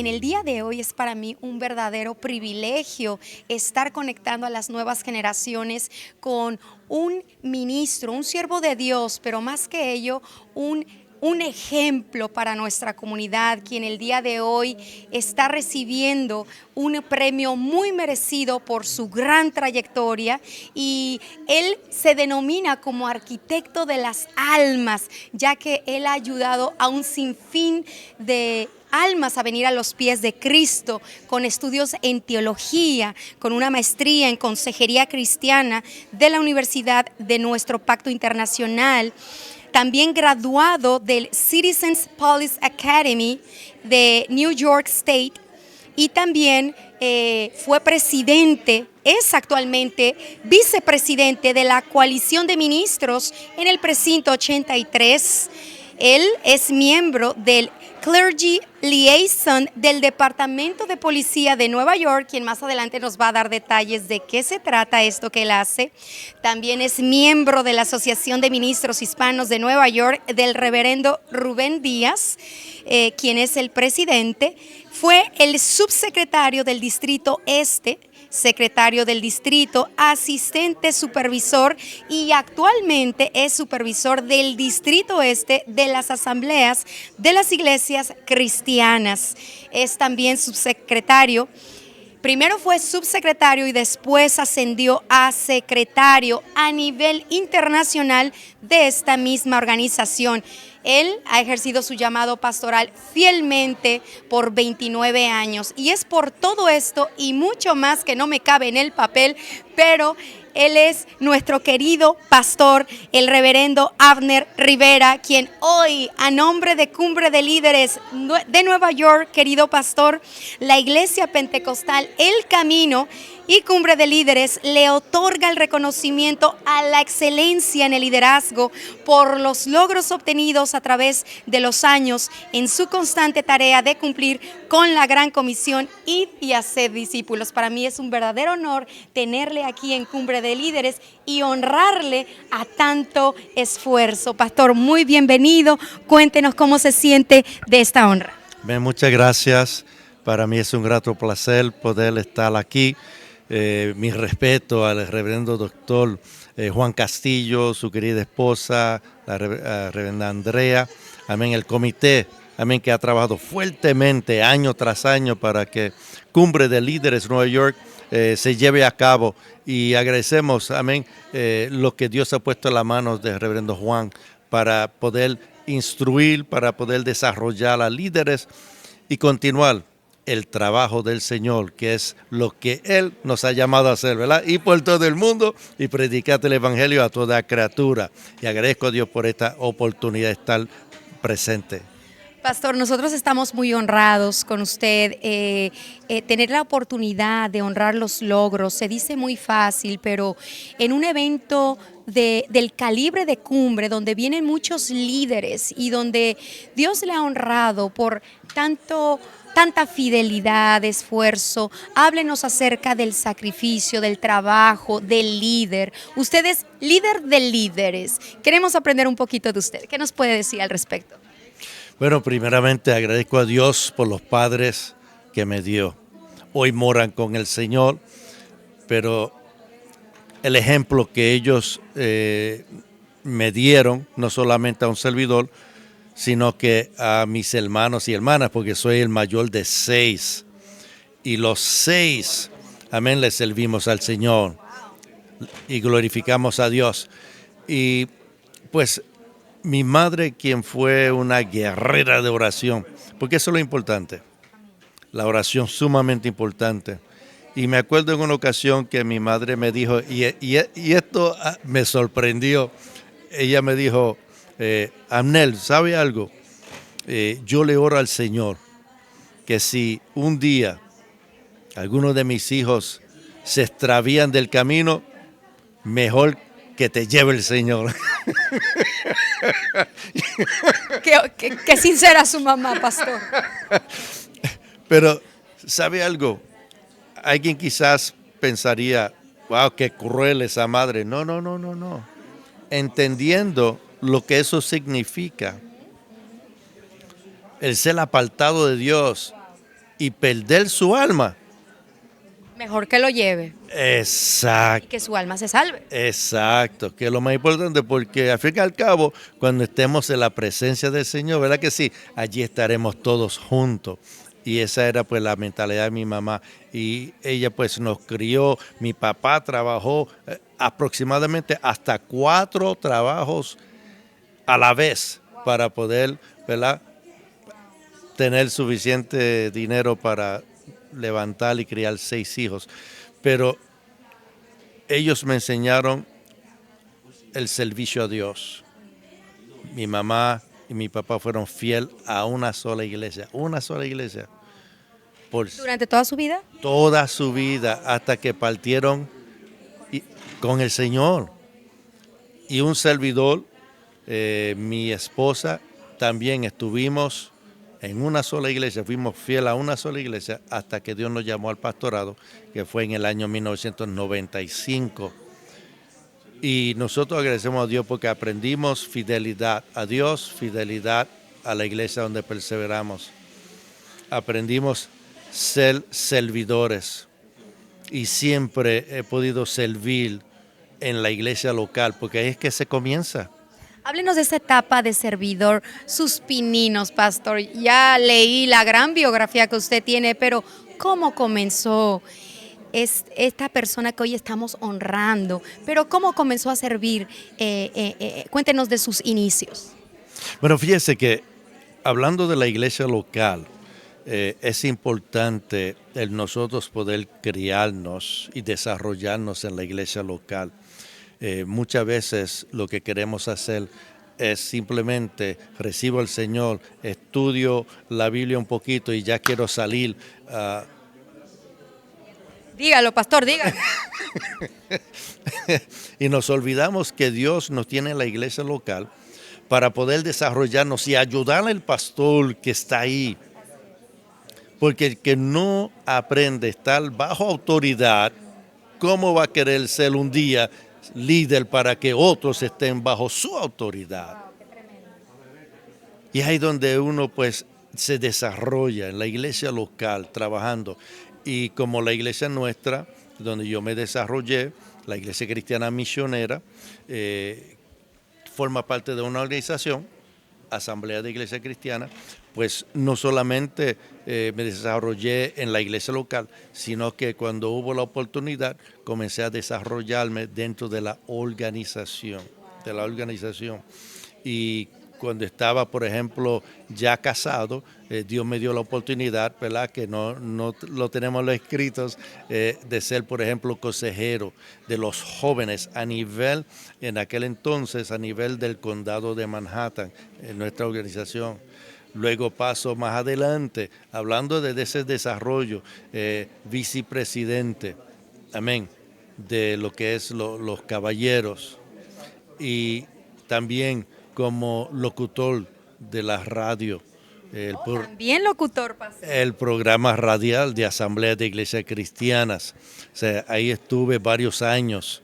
En el día de hoy es para mí un verdadero privilegio estar conectando a las nuevas generaciones con un ministro, un siervo de Dios, pero más que ello, un ejemplo para nuestra comunidad, quien el día de hoy está recibiendo un premio muy merecido por su gran trayectoria, y él se denomina como arquitecto de las almas, ya que él ha ayudado a un sinfín de almas a venir a los pies de Cristo, con estudios en teología, con una maestría en consejería cristiana de la Universidad de nuestro Pacto Internacional. También graduado del Citizens Police Academy de New York State, y también fue presidente, es actualmente vicepresidente de la coalición de ministros en el precinto 83. Él es miembro del Clergy Liaison del Departamento de Policía de Nueva York, quien más adelante nos va a dar detalles de qué se trata esto que él hace. También es miembro de la Asociación de Ministros Hispanos de Nueva York, del reverendo Rubén Díaz, quien es el presidente. Fue el subsecretario del Distrito Este, secretario del distrito, asistente supervisor, y actualmente es supervisor del Distrito Este de las asambleas de las iglesias cristianas. Es también subsecretario. Primero fue subsecretario y después ascendió a secretario a nivel internacional de esta misma organización. Él ha ejercido su llamado pastoral fielmente por 29 años, y es por todo esto y mucho más que no me cabe en el papel, pero él es nuestro querido pastor, el reverendo Abner Rivera, quien hoy, a nombre de Cumbre de Líderes de Nueva York, querido pastor, la Iglesia Pentecostal El Camino y Cumbre de Líderes le otorga el reconocimiento a la excelencia en el liderazgo por los logros obtenidos a través de los años en su constante tarea de cumplir con la gran comisión y hacer discípulos. Para mí es un verdadero honor tenerle aquí en Cumbre de Líderes y honrarle a tanto esfuerzo. Pastor, muy bienvenido. Cuéntenos cómo se siente de esta honra. Bien, muchas gracias. Para mí es un grato placer poder estar aquí. Mi respeto al reverendo doctor Juan Castillo, su querida esposa, la reverenda Andrea, amén, el comité, amén, que ha trabajado fuertemente año tras año para que Cumbre de Líderes Nueva York se lleve a cabo, y agradecemos, amén, lo que Dios ha puesto en las manos del reverendo Juan para poder instruir, para poder desarrollar a líderes y continuar el trabajo del Señor, que es lo que Él nos ha llamado a hacer, ¿verdad? Y por todo el mundo y predicar el Evangelio a toda criatura. Y agradezco a Dios por esta oportunidad de estar presente. Pastor, nosotros estamos muy honrados con usted. Tener la oportunidad de honrar los logros se dice muy fácil, pero en un evento del calibre de Cumbre, donde vienen muchos líderes y donde Dios le ha honrado por tanta fidelidad, esfuerzo, háblenos acerca del sacrificio, del trabajo, del líder. Usted es líder de líderes. Queremos aprender un poquito de usted. ¿Qué nos puede decir al respecto? Bueno, primeramente agradezco a Dios por los padres que me dio. Hoy moran con el Señor, pero el ejemplo que ellos me dieron, no solamente a un servidor, sino que a mis hermanos y hermanas, porque soy el mayor de 6. Y los 6, amén, le servimos al Señor y glorificamos a Dios. Y pues mi madre, quien fue una guerrera de oración, porque eso es lo importante, la oración sumamente importante. Y me acuerdo en una ocasión que mi madre me dijo, y esto me sorprendió, ella me dijo, Abner, ¿sabe algo? Yo le oro al Señor que si un día algunos de mis hijos se extravían del camino, mejor que te lleve el Señor. Qué sincera su mamá, pastor. Pero, ¿sabe algo? Alguien quizás pensaría, wow, qué cruel esa madre. No, no, no, no, no. Entendiendo lo que eso significa, el ser apartado de Dios y perder su alma. Mejor que lo lleve y Exacto. que su alma se salve. Exacto, que es lo más importante, porque al fin y al cabo, cuando estemos en la presencia del Señor, ¿verdad que sí? Allí estaremos todos juntos. Y esa era pues la mentalidad de mi mamá. Y ella pues nos crió, mi papá trabajó aproximadamente hasta 4 trabajos a la vez para poder, ¿verdad?, tener suficiente dinero para levantar y criar 6 hijos. Pero ellos me enseñaron el servicio a Dios. Mi mamá y mi papá fueron fiel a una sola iglesia, por Durante toda su vida. toda su vida hasta que partieron con el Señor. Y un servidor, mi esposa, también estuvimos en una sola iglesia, fuimos fieles a una sola iglesia hasta que Dios nos llamó al pastorado, que fue en el año 1995. Y nosotros agradecemos a Dios porque aprendimos fidelidad a Dios, fidelidad a la iglesia donde perseveramos. Aprendimos ser servidores y siempre he podido servir en la iglesia local porque ahí es que se comienza. Háblenos de esa etapa de servidor, sus pininos, pastor. Ya leí la gran biografía que usted tiene, pero ¿cómo comenzó esta persona que hoy estamos honrando? Pero ¿cómo comenzó a servir? Cuéntenos de sus inicios. Bueno, fíjese que hablando de la iglesia local, es importante el nosotros poder criarnos y desarrollarnos en la iglesia local. Muchas veces lo que queremos hacer es simplemente recibo al Señor, estudio la Biblia un poquito y ya quiero salir. Dígalo, pastor, dígalo. Y nos olvidamos que Dios nos tiene en la iglesia local para poder desarrollarnos y ayudar al pastor que está ahí. Porque el que no aprende a estar bajo autoridad, ¿cómo va a querer ser un día líder para que otros estén bajo su autoridad? Y es ahí donde uno pues se desarrolla en la iglesia local trabajando. Y como la iglesia nuestra, donde yo me desarrollé, la Iglesia Cristiana Misionera, forma parte de una organización, Asamblea de Iglesia Cristiana, pues no solamente me desarrollé en la iglesia local, sino que cuando hubo la oportunidad comencé a desarrollarme dentro de la organización, Y cuando estaba, por ejemplo, ya casado, Dios me dio la oportunidad, ¿verdad?, que no lo tenemos los escritos, de ser, por ejemplo, consejero de los jóvenes en aquel entonces, a nivel del condado de Manhattan, en nuestra organización. Luego paso más adelante, hablando de ese desarrollo, vicepresidente, amén, de lo que es los caballeros, y también como locutor de la radio, También locutor, pastor. el programa radial de Asamblea de Iglesias Cristianas. O sea, ahí estuve varios años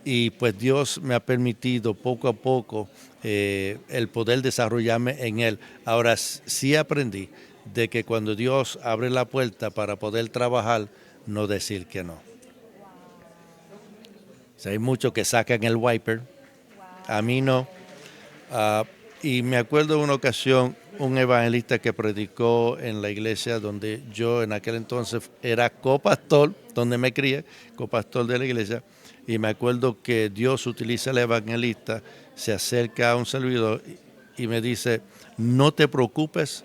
y pues Dios me ha permitido poco a poco el poder desarrollarme en él. Ahora sí aprendí de que cuando Dios abre la puerta para poder trabajar, no decir que no. O sea, hay muchos que sacan el wiper, a mí no. Y me acuerdo de una ocasión, un evangelista que predicó en la iglesia donde yo en aquel entonces era copastor, donde me crié, copastor de la iglesia, y me acuerdo que Dios utiliza al evangelista, se acerca a un servidor y me dice, no te preocupes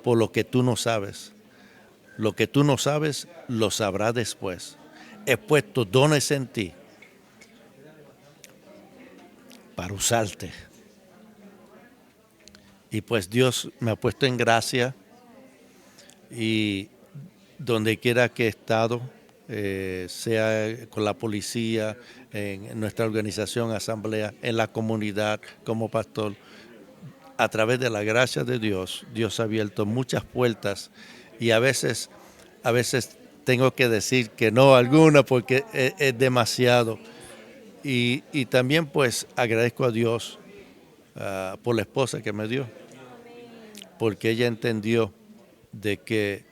por lo que tú no sabes. Lo que tú no sabes, lo sabrás después. He puesto dones en ti para usarte. Y pues Dios me ha puesto en gracia y donde quiera que he estado, sea con la policía, en nuestra organización, asamblea, en la comunidad, como pastor, a través de la gracia de Dios, Dios ha abierto muchas puertas y a veces tengo que decir que no a alguna porque es demasiado. Y también pues agradezco a Dios por la esposa que me dio, porque ella entendió de que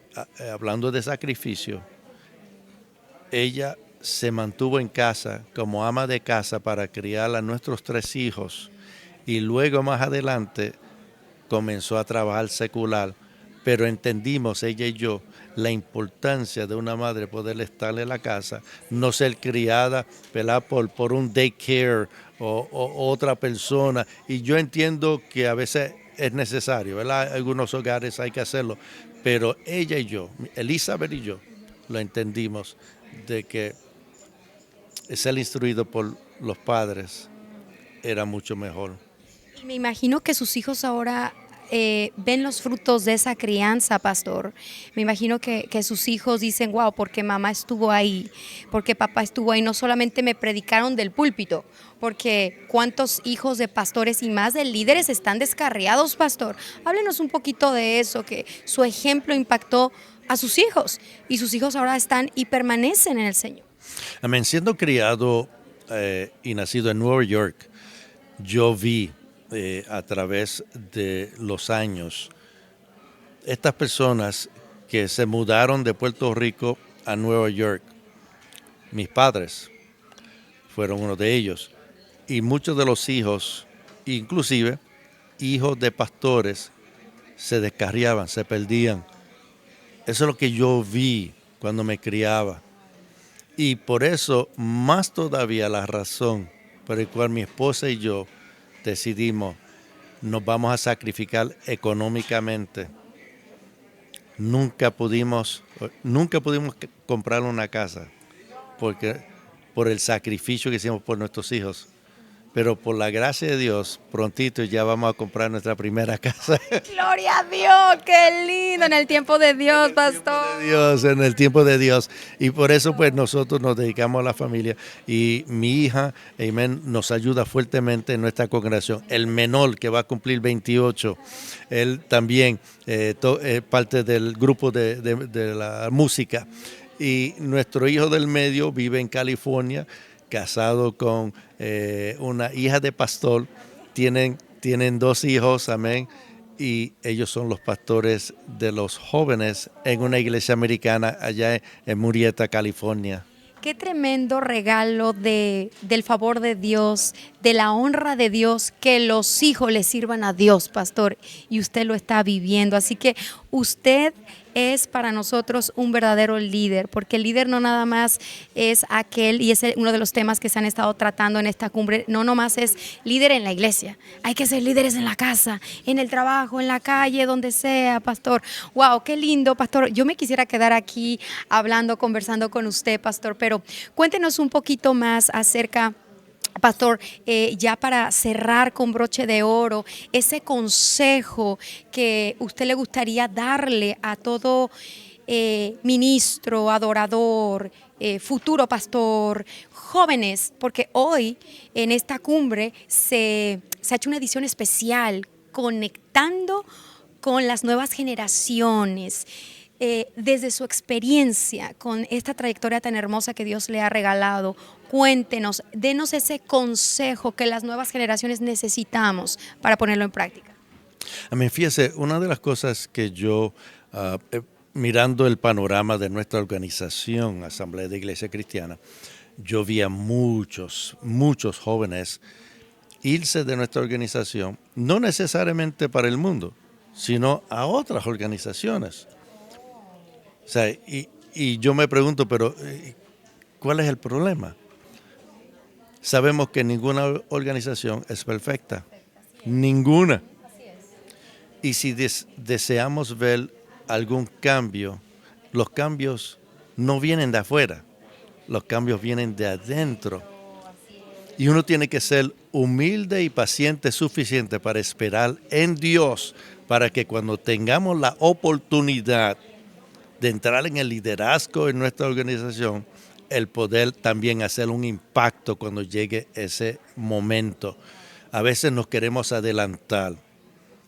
hablando de sacrificio, ella se mantuvo en casa como ama de casa para criar a nuestros 3 hijos y luego más adelante comenzó a trabajar secular, pero entendimos ella y yo la importancia de una madre poder estar en la casa, no ser criada, ¿verdad? por un daycare o otra persona. Y yo entiendo que a veces es necesario, ¿verdad? En algunos hogares hay que hacerlo, pero ella y yo, Elizabeth y yo, lo entendimos de que ser instruido por los padres era mucho mejor. Me imagino que sus hijos ahora ven los frutos de esa crianza, pastor. Me imagino que sus hijos dicen, wow, porque mamá estuvo ahí, porque papá estuvo ahí, no solamente me predicaron del púlpito, porque cuántos hijos de pastores y más de líderes están descarriados, pastor. Háblenos un poquito de eso, que su ejemplo impactó a sus hijos y sus hijos ahora están y permanecen en el Señor. Amén. Siendo criado y nacido en Nueva York, yo vi a través de los años estas personas que se mudaron de Puerto Rico a Nueva York. Mis padres fueron uno de ellos y muchos de los hijos, inclusive hijos de pastores, se descarriaban, se perdían. Eso es lo que yo vi cuando me criaba. Y por eso, más todavía la razón por la cual mi esposa y yo decidimos, nos vamos a sacrificar económicamente. Nunca pudimos comprar una casa porque por el sacrificio que hicimos por nuestros hijos. Pero por la gracia de Dios, prontito ya vamos a comprar nuestra primera casa. Gloria a Dios, qué lindo en el tiempo de Dios, pastor. En el tiempo de Dios. Y por eso pues nosotros nos dedicamos a la familia. Y mi hija, amén, nos ayuda fuertemente en nuestra congregación. El menor que va a cumplir 28, él también es parte del grupo de la música. Y nuestro hijo del medio vive en California, casado con una hija de pastor, tienen 2 hijos, amén, y ellos son los pastores de los jóvenes en una iglesia americana allá en Murrieta, California. Qué tremendo regalo del favor de Dios, de la honra de Dios, que los hijos le sirvan a Dios, pastor, y usted lo está viviendo. Así que usted es para nosotros un verdadero líder, porque el líder no nada más es aquel, y es uno de los temas que se han estado tratando en esta cumbre, no nomás es líder en la iglesia, hay que ser líderes en la casa, en el trabajo, en la calle, donde sea, pastor. Wow, qué lindo, pastor. Yo me quisiera quedar aquí hablando, conversando con usted, pastor, pero cuéntenos un poquito más acerca, pastor, ya para cerrar con broche de oro, ese consejo que usted le gustaría darle a todo ministro, adorador, futuro pastor, jóvenes, porque hoy en esta cumbre se ha hecho una edición especial conectando con las nuevas generaciones. Desde su experiencia con esta trayectoria tan hermosa que Dios le ha regalado, cuéntenos, denos ese consejo que las nuevas generaciones necesitamos para ponerlo en práctica. Amén. Fíjese, una de las cosas que yo, mirando el panorama de nuestra organización, Asamblea de Iglesia Cristiana, yo vi a muchos jóvenes irse de nuestra organización, no necesariamente para el mundo, sino a otras organizaciones. O sea, y yo me pregunto, pero ¿cuál es el problema? Sabemos que ninguna organización es perfecta, ninguna. Y si deseamos ver algún cambio, los cambios no vienen de afuera, los cambios vienen de adentro. Y uno tiene que ser humilde y paciente suficiente para esperar en Dios, para que cuando tengamos la oportunidad de entrar en el liderazgo en nuestra organización, el poder también hacer un impacto cuando llegue ese momento. A veces nos queremos adelantar,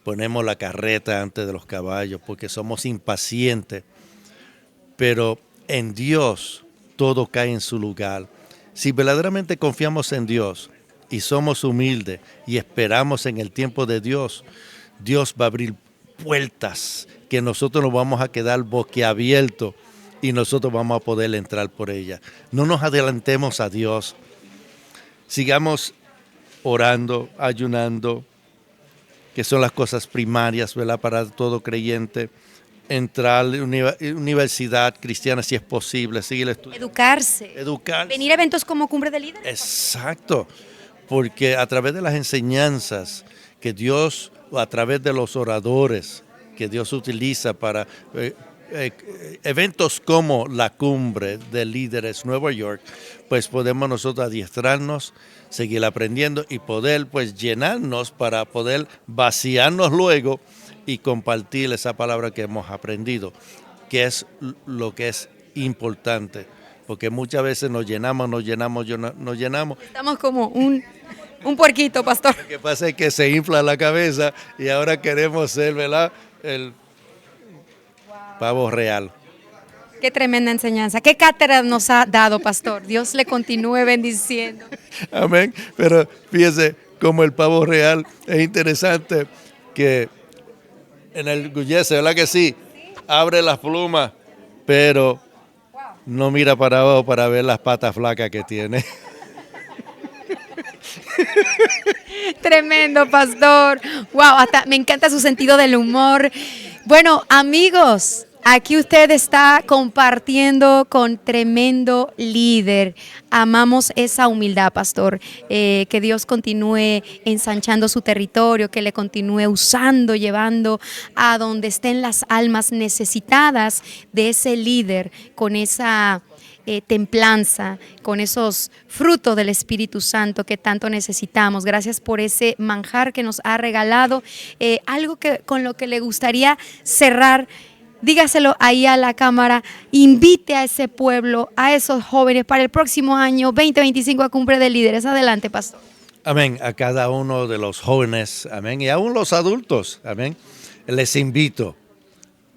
ponemos la carreta antes de los caballos porque somos impacientes, pero en Dios todo cae en su lugar. Si verdaderamente confiamos en Dios y somos humildes y esperamos en el tiempo de Dios, Dios va a abrir puertas que nosotros nos vamos a quedar boquiabiertos y nosotros vamos a poder entrar por ellas. No nos adelantemos a Dios. Sigamos orando, ayunando, que son las cosas primarias, ¿verdad? Para todo creyente. Entrar a la universidad cristiana si es posible, seguir estudiando. Educarse. Venir a eventos como Cumbre de Líderes. Exacto, porque a través de las enseñanzas que Dios, a través de los oradores que Dios utiliza para eventos como la Cumbre de Líderes Nueva York, pues podemos nosotros adiestrarnos, seguir aprendiendo y poder pues llenarnos para poder vaciarnos luego y compartir esa palabra que hemos aprendido, que es lo que es importante, porque muchas veces nos llenamos. Estamos como un puerquito, pastor. Lo que pasa es que se infla la cabeza y ahora queremos ser, ¿verdad?, el pavo real. Qué tremenda enseñanza. Qué cátedra nos ha dado, pastor. Dios le continúe bendiciendo. Amén. Pero fíjese, como el pavo real, es interesante que enorgullece, ¿verdad que sí? Abre las plumas, pero no mira para abajo para ver las patas flacas que tiene. Tremendo, pastor. Wow, hasta me encanta su sentido del humor. Bueno, amigos, aquí usted está compartiendo con tremendo líder. Amamos esa humildad, pastor. Que Dios continúe ensanchando su territorio, que le continúe usando, llevando a donde estén las almas necesitadas de ese líder con esa templanza, con esos frutos del Espíritu Santo que tanto necesitamos. Gracias por ese manjar que nos ha regalado. Algo con lo que le gustaría cerrar, dígaselo ahí a la cámara, invite a ese pueblo, a esos jóvenes para el próximo año 2025 a Cumbre de Líderes. Adelante, pastor. Amén, a cada uno de los jóvenes, amén, y aún los adultos, amén, les invito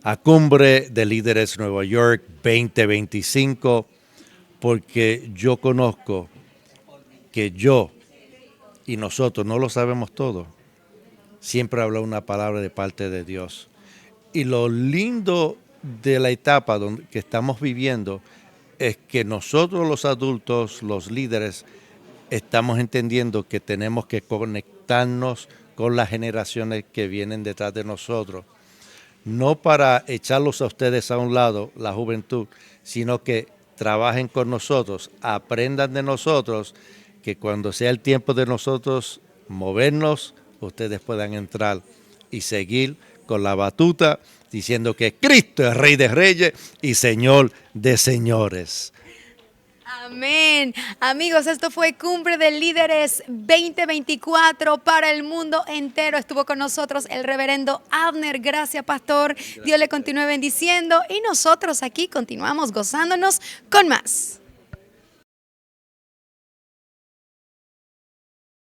a Cumbre de Líderes Nueva York 2025, porque yo conozco que yo y nosotros no lo sabemos todo. Siempre habla una palabra de parte de Dios. Y lo lindo de la etapa que estamos viviendo es que nosotros los adultos, los líderes, estamos entendiendo que tenemos que conectarnos con las generaciones que vienen detrás de nosotros. No para echarlos a ustedes a un lado, la juventud, sino que trabajen con nosotros, aprendan de nosotros, que cuando sea el tiempo de nosotros movernos, ustedes puedan entrar y seguir con la batuta diciendo que Cristo es Rey de Reyes y Señor de Señores. Amén. Amigos, esto fue Cumbre de Líderes 2024 para el mundo entero. Estuvo con nosotros el reverendo Abner. Gracias, pastor. Dios le continúe bendiciendo y nosotros aquí continuamos gozándonos con más.